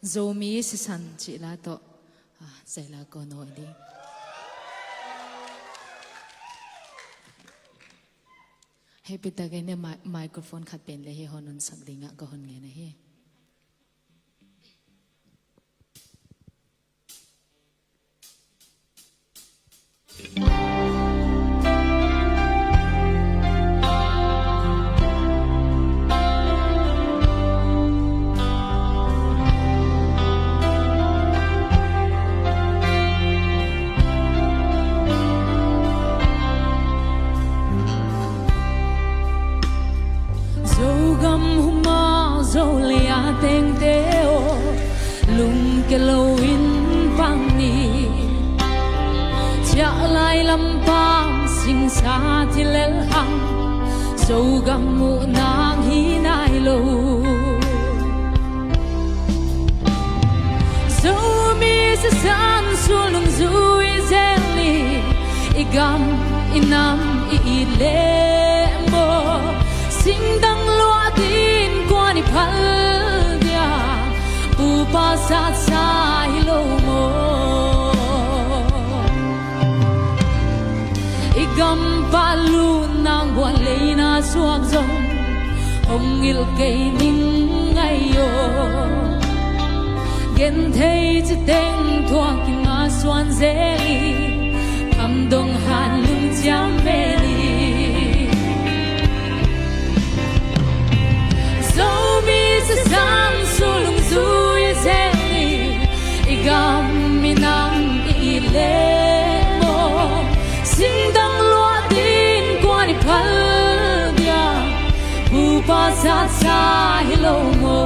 zomi si san chi la to zai la ko no di happy ta ge ne microphone khat pen le hi honon sak dinga ko hon nge na hi ke lâu in vang ni cha lai lam pam sing sa thi lel hang dâu gam mu nang hi nai lo dâu mi sa san su lung zui zen ni igam inam I le mo sing dang lo tin kwa ni phal pa sa sa hilo mo igam palu nang buan leina suak zong hong il kei ning ayo gen thei chi teng thuang ki ma suan zeli kam dong han lung jam meli so mi sa sam su lung zu igam minang I le mo sing dang lo tin kwa ni phal dia bu pa sa sa hilo mo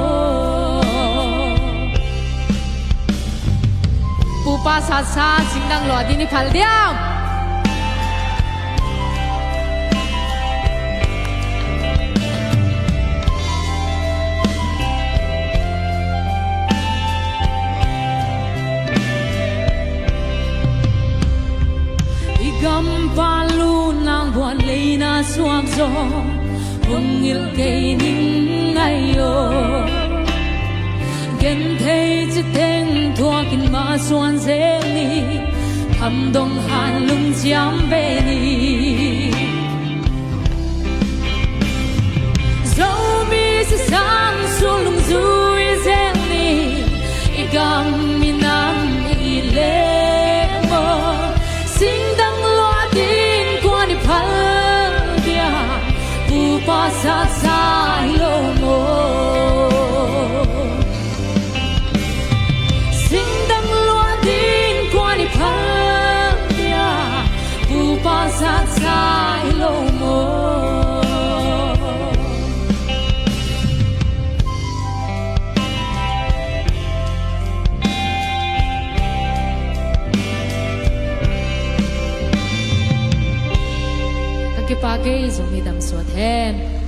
bu pa sa sa sing dang lo tin ni phal dia gam palu nang buan leina suak zo hong il kei ning ayo gen thei chi teng thua kin ma suan zeli tham dong han lung jam be ni zo mi sa sang su lung zui zeli igam minam I le mo sing pa sa sa hilo mo sing dang lo din kwa ni phal dia bu pa sa sa hilo mo pagi zomi dam suat hem